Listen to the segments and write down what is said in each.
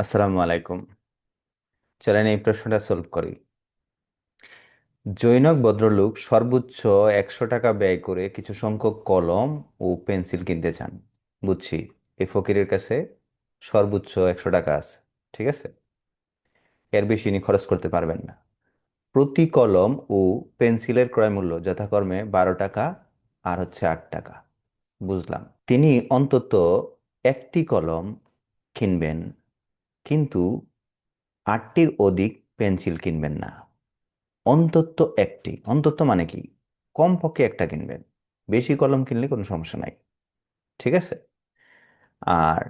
আসসালামু আলাইকুম। চলেন এই প্রশ্নটা সলভ করি। জৈনক ভদ্রলোক সর্বোচ্চ 100 টাকা ব্যয় করে কিছু সংখ্যক কলম ও পেন্সিল কিনতে চান। বুঝছি, এই ফকিরের কাছে সর্বোচ্চ 100 টাকা আছে। ঠিক আছে, এর বেশি ইনি খরচ করতে পারবেন না। প্রতি কলম ও পেন্সিলের ক্রয় মূল্য যথাক্রমে 12 টাকা আর হচ্ছে 8 টাকা। বুঝলাম, তিনি অন্তত একটি কলম কিনবেন, কিন্তু 8টির অধিক পেন্সিল কিনবেন না। অন্তত একটি, অন্তত মানে কি, কমপক্ষে একটা কিনবেন। বেশি কলম কিনলে কোনো সমস্যা নাই। ঠিক আছে, আর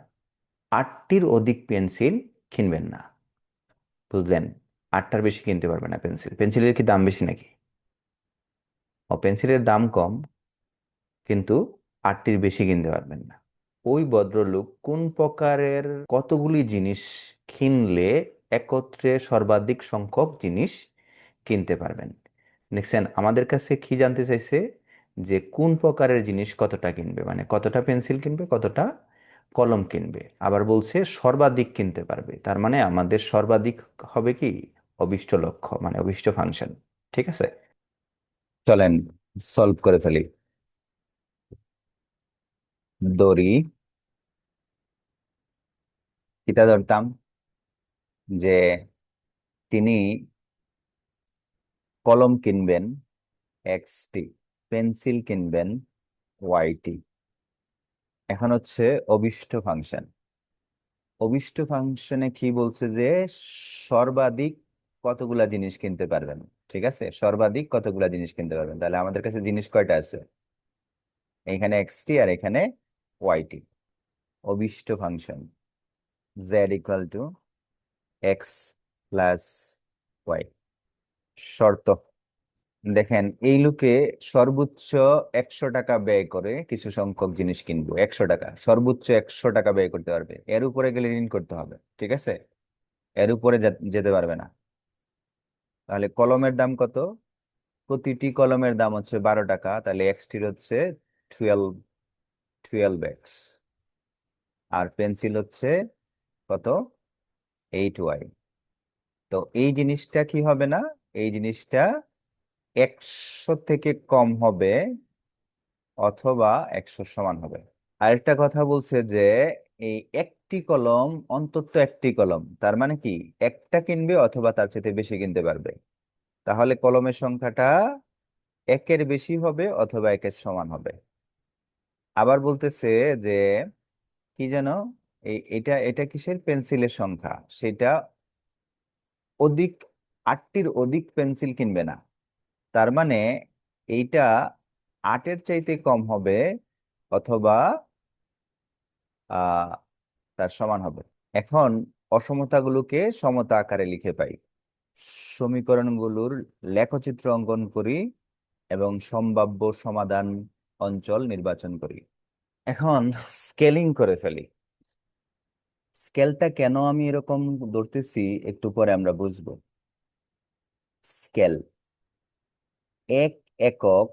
8টির অধিক পেন্সিল কিনবেন না। বুঝলেন? 8টার বেশি কিনতে পারবে না পেন্সিল। পেন্সিলের কি দাম বেশি নাকি? ও, পেন্সিলের দাম কম, কিন্তু 8টির বেশি কিনতে পারবেন না। ওই ভদ্রলোক কোন প্রকারের কতগুলি জিনিস কিনলে একত্রে সর্বাধিক সংখ্যক জিনিস কিনতে পারবেন? দেখছেন, আমাদের কাছে কি জানতে চাইছে? যে কোন প্রকারের জিনিস কতটা কিনবে, মানে কতটা পেন্সিল কিনবে, কতটা কলম কিনবে। আবার বলছে সর্বাধিক কিনতে পারবে, তার মানে আমাদের সর্বাধিক হবে কি, অভিষ্ট লক্ষ্য, মানে অভিষ্ট ফাংশন। ঠিক আছে, চলেন সলভ করে ফেলি। দড়ি, কিতা ধরতাম যে তিনি কলম কিনবেন এক্সটি, পেন্সিল কিনবেন ওয়াইটি। এখন হচ্ছে অভিষ্ট ফাংশন। অভিষ্ট ফাংশনে কি বলছে যে সর্বাধিক কতগুলা জিনিস কিনতে পারবেন। ঠিক আছে, সর্বাধিক কতগুলা জিনিস কিনতে পারবেন, তাহলে আমাদের কাছে জিনিস কয়টা আছে? এখানে এক্সটি আর এখানে ওয়াইটি। অভিষ্ট function z equal to x plus y. শর্ত দেখেন, এই লোকে সর্বোচ্চ 100 টাকা ব্যয় করে কিছু সংখ্যক জিনিস কিনবো। 100 টাকা, সর্বোচ্চ 100 টাকা ব্যয় করতে পারবে, এর উপরে গেলে ঋণ করতে হবে। ঠিক আছে, এর উপরে যেতে পারবে না। তাহলে কলমের দাম কত? প্রতিটি কলমের দাম হচ্ছে 12 টাকা, তাহলে এক্সটির হচ্ছে 12, 12 এক্স। আর পেন্সিল হচ্ছে কত? 8 ওয়াই। তো এই জিনিসটা কি হবে না, এই জিনিসটা 100 থেকে কম হবে অথবা 100 সমান হবে। আরেকটা কথা বলছে যে এই একটি কলম, অন্তত একটি কলম, তার মানে কি একটা কিনবে অথবা তার চেয়ে বেশি কিনতে পারবে। তাহলে কলমের সংখ্যাটা একের বেশি হবে অথবা একের সমান হবে। আবার বলতেছে যে কি যেন, এটা এটা কিসের, পেন্সিলের সংখ্যা, সেটা অধিক, 8টির অধিক পেন্সিল কিনবে না। তার মানে এইটা 8-এর চাইতে কম হবে অথবা আহ তার সমান হবে। এখন অসমতাগুলোকে সমতা আকারে লিখে পাই। সমীকরণগুলোর লেখচিত্র অঙ্কন করি এবং সম্ভাব্য সমাধান অঞ্চল নির্বাচন করি। এখন স্কেলিং করে ফেলি। স্কেলটা কেন আমি এরকম ধরতেছি একটু পরে আমরা বুঝবো। স্কেল, এক একক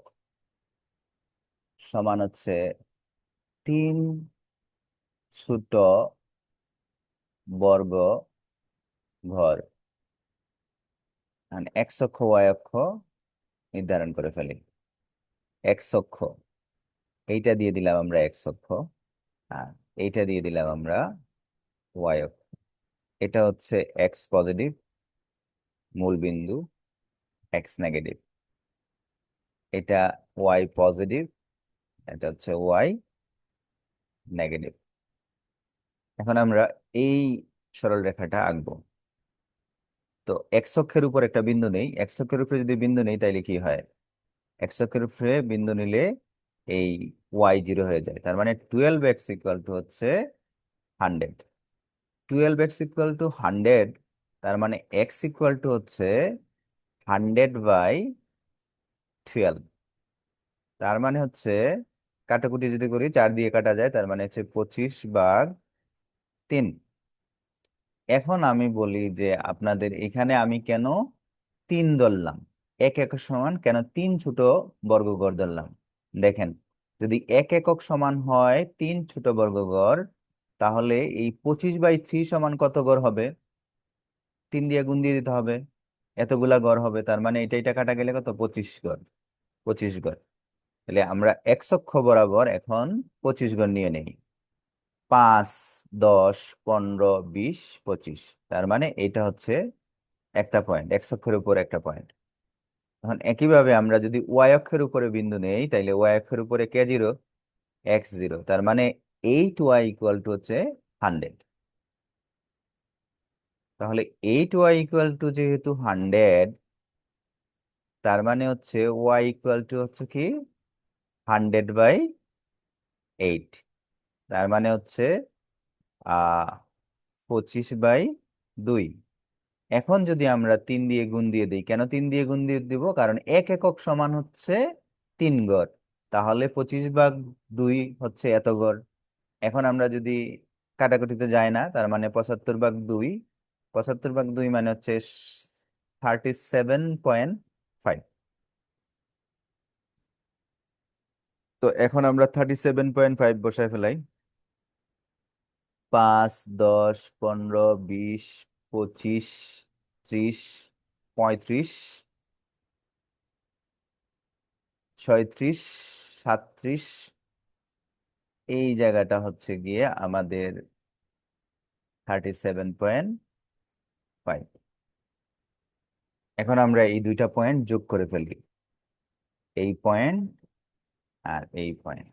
সমান হচ্ছে 3 ছোট বর্গ ঘর। এক্স অক্ষ ওয়াই অক্ষ নির্ধারণ করে ফেলি। এক্স অক্ষ, এইটা দিয়ে দিলাম আমরা এক্স অক্ষ, আর এইটা দিয়ে দিলাম আমরা ওয়াই অক্ষ। এটা হচ্ছে এক্স পজিটিভ মূল বিন্দু, এক্স নেগেটিভ। এটা ওয়াই পজিটিভ, এটা হচ্ছে ওয়াই নেগেটিভ। এখন আমরা এই সরল রেখাটা আঁকবো। তো এক্স অক্ষের উপর একটা বিন্দু নেই, এক্স অক্ষের উপরে যদি বিন্দু নেই তাইলে কি হয়? এক্স অক্ষের উপরে বিন্দু নিলে এই ওয়াই 0 হয়ে যায়। তার মানে 12x ইকুয়াল টু হচ্ছে 100। 12x ইকুয়াল টু 100, তার মানে এক্স ইকুয়াল টু হচ্ছে 100/12। তার মানে হচ্ছে, কাটাকুটি যদি করি 4 দিয়ে কাটা যায়, তার মানে হচ্ছে 25/3। এখন আমি বলি যে আপনাদের এখানে আমি কেন 3 ধরলাম, এক একক সমান কেন 3 ছোট বর্গঘর ধরলাম? দেখেন, যদি এক একক সমান হয় 3 ছোট বর্গঘর, তাহলে এই 25/3 সমান কত গড় হবে? 3 দিয়ে গুণ দিয়ে দিতে হবে, এতগুলা গড় হবে, তার মানে এটা এটা কাটা গেলে কত? 25 গড়। 25 গড়। তাহলে আমরা এক্স অক্ষ বরাবর এখন 25 গড় নিয়ে নেই। 5, 10, 15, 20, 25। তার মানে এটা হচ্ছে একটা পয়েন্ট, এক্স অক্ষের উপর একটা পয়েন্ট। এখন একইভাবে আমরা যদি ওয়াই অক্ষের উপরে বিন্দু নেই, তাইলে ওয়াই অক্ষের উপরে কে জিরো? X zero. তার মানে 8y ইকুয়াল টু হচ্ছে 100। তাহলে 8y ইকুয়াল টু যেহেতু 100, তার মানে হচ্ছে ওয়াই ইকুয়াল টু হচ্ছে কি 100/8। তার মানে হচ্ছে 25/2। এখন যদি আমরা 3 দিয়ে গুণ দিয়ে দিই, কেন 3 দিয়ে গুণ দিয়ে দিব? কারণ 1 একক সমান হচ্ছে 3 গড়। তাহলে 25/2 হচ্ছে এত গড়। এখন আমরা যদি কাটাকুটিতে যাই না, তার মানে 75/2। 75/2 মানে হচ্ছে 37.5। তো এখন আমরা 37.5 বসায় ফেলাই। 5, 10, 15, 20, 25, 30, 35, 36, 37। এই জায়গাটা হচ্ছে গিয়ে আমাদের 37.5। এখন আমরা এই দুইটা পয়েন্ট যোগ করে ফেলি, এই পয়েন্ট আর এই পয়েন্ট।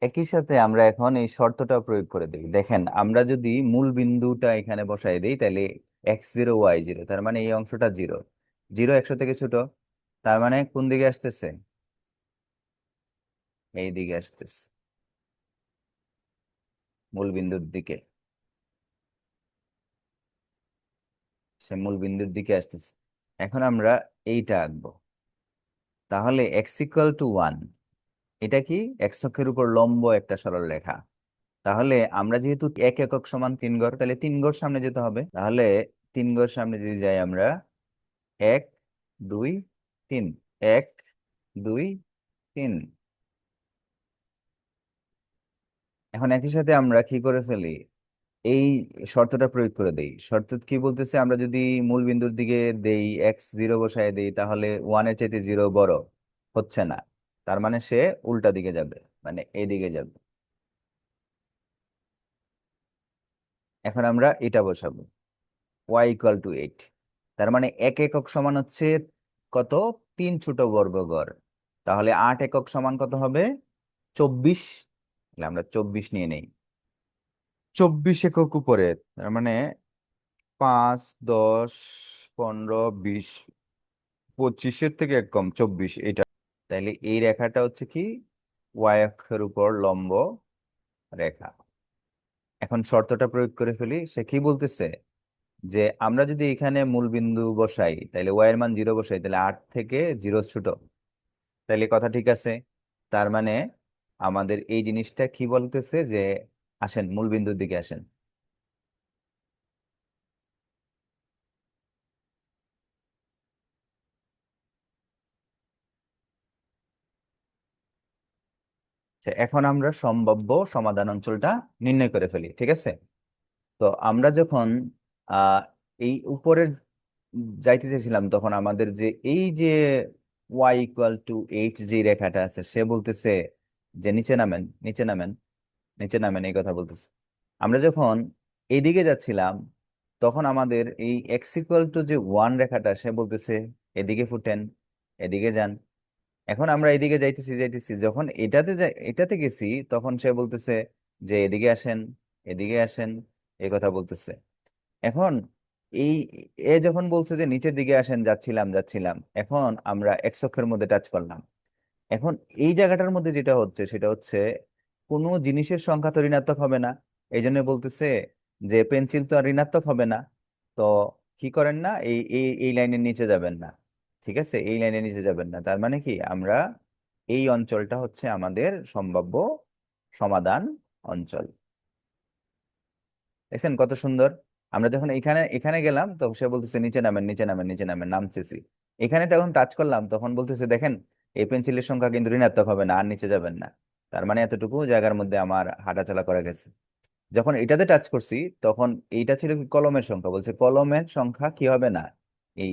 একই সাথে আমরা এখন এই শর্তটা প্রয়োগ করে দিই। দেখেন, আমরা যদি মূল বিন্দুটা এখানে বসাই দিই, তাহলে x0 y0, তার মানে এই অংশটা জিরো। জিরো 100 থেকে ছোট, তার মানে কোন দিকে আসতেছে? এই দিকে আসতেছে, মূল বিন্দুর দিকে। সে মূল বিন্দুর দিকে আসতেছে। এখন আমরা এইটা আঁকবো। তাহলে x=1, এটা কি? এক্স অক্ষের উপর লম্ব একটা সরল রেখা। তাহলে আমরা যেহেতু 1 একক সমান 3 গড়, তাহলে 3 গড় সামনে যেতে হবে। তাহলে 3 গড় সামনে যদি যাই আমরা, 1, 2, 3, 1, 2, 3। এখন একই সাথে আমরা কি করে ফেলি, এই শর্তটা প্রয়োগ করে দেই। শর্ত কি বলতেছে? আমরা যদি মূল বিন্দুর দিকে দেই, x0 বসায় দেই, তাহলে 1-এর চাইতে 0 বড় হচ্ছে না। তার মানে সে উল্টা দিকে যাবে, মানে এইদিকে যাবে। এখন আমরা এটা বসাবো, y=8। তার মানে 1 একক সমান হচ্ছে কত? 3 ছোট বর্গগড়। তাহলে 8 একক সমান কত হবে? 24। তাহলে আমরা 24 নিয়ে নেই। 24 একক উপরে, তার মানে 5, 10, 15, 20, 25-এর থেকে এক কম 24, এটা। তাইলে এই রেখাটা হচ্ছে কি ওয়াই অক্ষের উপর লম্ব রেখা। এখন শর্তটা প্রয়োগ করে ফেলি। সে কি বলতেছে? যে আমরা যদি এখানে মূল বিন্দু বসাই, তাহলে ওয়াই এর মান 0 বসাই, তাহলে 8 থেকে 0 ছোট। তাইলে কথা ঠিক আছে। তার মানে আমাদের এই জিনিসটা কি বলতেছে? যে আসেন মূল বিন্দুর দিকে আসেন। আচ্ছা, এখন আমরা সম্ভাব্য সমাধান অঞ্চলটা নির্ণয় করে ফেলি, ঠিক আছে? তো আমরা যখন আহ এই উপরের যাইতে চেয়েছিলাম, তখন আমাদের যে এই যে y=8 যে রেখাটা আছে, সে বলতেছে যে নিচে নামেন, নিচে নামেন, নিচে নামেন, এই কথা বলতেছে। আমরা যখন এইদিকে যাচ্ছিলাম, তখন আমাদের এই x=1 রেখাটা, সে বলতেছে এদিকে ফুটেন, এদিকে যান। এখন আমরা এদিকে যাইতেছি যাইতেছি, যখন এটাতে গেছি, তখন সে বলতেছে যে এদিকে আসেন, এদিকে আসেন, এই কথা বলতেছে। এখন এই যখন বলছে যে নিচের দিকে আসেন, যাচ্ছিলাম যাচ্ছিলাম, এখন আমরা এক্স অক্ষের মধ্যে টাচ করলাম। এখন এই জায়গাটার মধ্যে যেটা হচ্ছে, সেটা হচ্ছে কোনো জিনিসের সংখ্যা তো ঋণাত্মক হবে না। এই জন্য বলতেছে যে পেন্সিল তো আর ঋণাত্মক হবে না। তো কি করেন না, এই এই এই লাইনের নিচে যাবেন না। ঠিক আছে, এই লাইনের নিচে যাবেন না। তার মানে কি, আমরা এই অঞ্চলটা হচ্ছে আমাদের সম্ভাব্য সমাধান অঞ্চল। দেখছেন কত সুন্দর? আমরা যখন এখানে এখানে গেলাম, তো সে বলতেছে নিচে নামেন, নিচে নামেন, নিচে নামেন, নামতেছি। এখানে যখন টাচ করলাম, তখন বলতেছে দেখেন এই পেন্সিলের সংখ্যা কিন্তু ঋণাত্মক হবে না, আর নিচে যাবেন না। তার মানে এতটুকু জায়গার মধ্যে আমার হাঁটাচলা করা গেছে। যখন এটাতে টাচ করছি তখন এইটা ছিল কি কলমের সংখ্যা, বলছে কলমের সংখ্যা কি হবে না, এই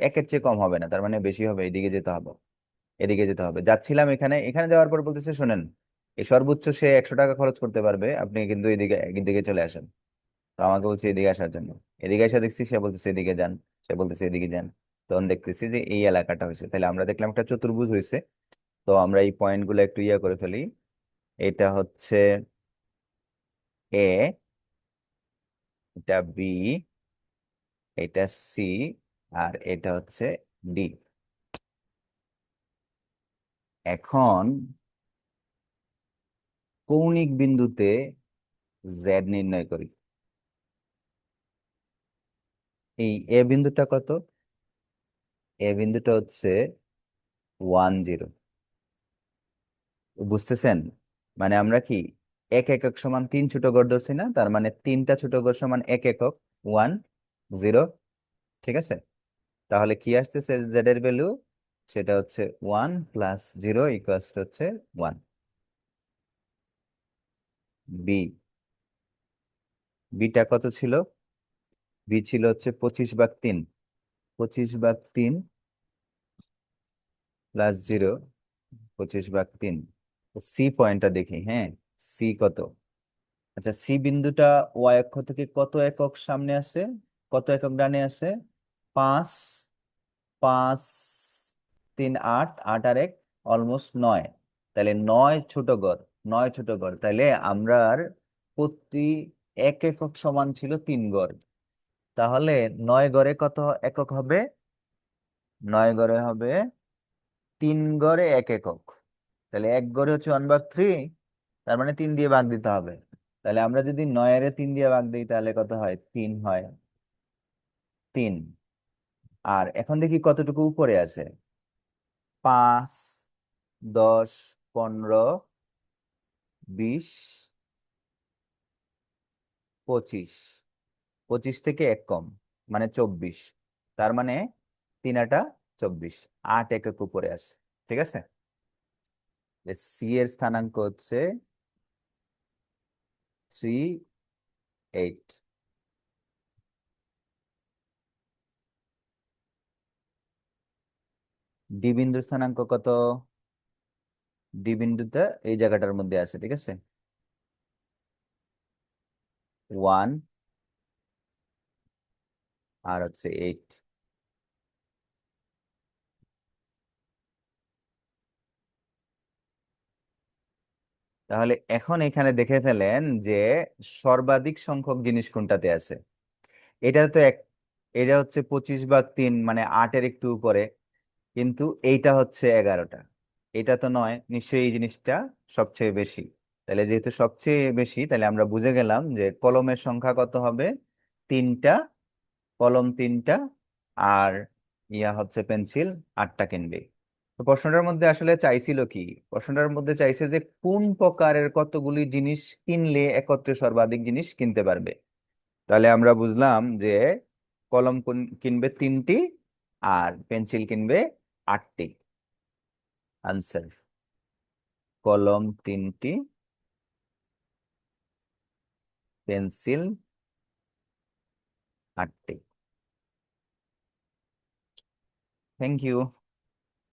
একের চেয়ে কম হবে না, তার মানে বেশি হবে, এদিকে যেতে হবে, এদিকে যেতে হবে। যাচ্ছিলাম এখানে, এখানে যাওয়ার পর বলতেছে শোনেন, এই সর্বোচ্চ সে 100 টাকা খরচ করতে পারবে, আপনি কিন্তু এদিকে চলে আসেন। তো আমাকে বলছে এদিকে আসার জন্য, এদিকে এসে দেখছি সে বলতেছে এদিকে যান, সে বলতেছে এদিকে যান। তখন দেখতেছি যে এই এলাকাটা হয়েছে, তাহলে আমরা দেখলাম একটা চতুর্ভুজ হয়েছে। তো আমরা এই পয়েন্ট গুলো একটু ইয়ে করে ফেলি। এটা হচ্ছে এ, এটা বি, এটা সি, আর এটা হচ্ছে ডি। এখন কৌণিক বিন্দুতে জেড নির্ণয় করি। এই এ বিন্দুটা কত? এ বিন্দুটা হচ্ছে 10। বুঝতেছেন? মানে আমরা কি এক একক সমান 3 ছোট ঘর ধরছি না, তার মানে 3টা ছোট ঘর সমান 1 একক, 10। ঠিক আছে, তাহলে কি আসতেছে জেড এর ভ্যালু? সেটা হচ্ছে 1 + 0 হচ্ছে 1। বি, বিটা কত ছিল? বি ছিল হচ্ছে 25/3, 25/3 + 0, 25/3। সি পয়েন্টটা দেখি, হ্যাঁ, সি কত? আচ্ছা, সি বিন্দুটা ওয়াই অক্ষ থেকে কত একক সামনে আছে, কত একক ডানে আছে? 5, 5, 3, 8, 8 আর 1, অলমোস্ট 9। তাহলে 9 ছোট ঘর, 9 ছোট ঘর, তাহলে আমরা প্রতি এক একক সমান ছিল 3 ঘর। তাহলে 9 ঘরে কত একক হবে? 9 ঘরে হবে 3 ঘরে 1 একক। তাহলে 1 ঘরে হচ্ছে 1/3, তার মানে 3 দিয়ে ভাগ দিতে হবে। তাহলে আমরা যদি 9-এর 3 দিয়ে ভাগ দিই তাহলে কত হয়? 3 হয়, 3। আর এখন দেখি কতটুকু উপরে আছে। 5, 10, 15, 20, 25, 25 থেকে 1 কম, মানে 24। তার মানে 3 × 8 = 24, 8 একক উপরে আছে। ঠিক আছে, সি এর স্থানাঙ্ক হচ্ছে 3, 8। ডি বিন্দুর স্থানাঙ্ক কত? ডি বিন্দুতে এই জায়গাটার মধ্যে আছে, ঠিক আছে, 1 আর হচ্ছে 8। তাহলে এখন এখানে দেখে ফেলেন যে সর্বাধিক সংখ্যক জিনিস কোনটাতে আছে। এটা তো এটা হচ্ছে 25/3, মানে 8-এর একটু উপরে, কিন্তু এইটা হচ্ছে 11টা, এটা তো নয়, নিশ্চয়ই এই জিনিসটা সবচেয়ে বেশি। তাহলে যেহেতু সবচেয়ে বেশি, তাহলে আমরা বুঝে গেলাম যে কলমের সংখ্যা কত হবে? 3টা, কলম 3টা, আর ইয়া হচ্ছে পেন্সিল 8টা কিনবে। তো প্রশ্নটার মধ্যে আসলে চাইছিল কি? প্রশ্নটার মধ্যে চাইছে যে কোন প্রকারের কতগুলি জিনিস কিনলে একত্রে সর্বাধিক জিনিস কিনতে পারবে। তাহলে আমরা বুঝলাম যে কলম কিনবে 3টি, আর পেন্সিল কিনবে 8টি। আনসার, কলম 3টি, পেন্সিল 8টি। Thank you.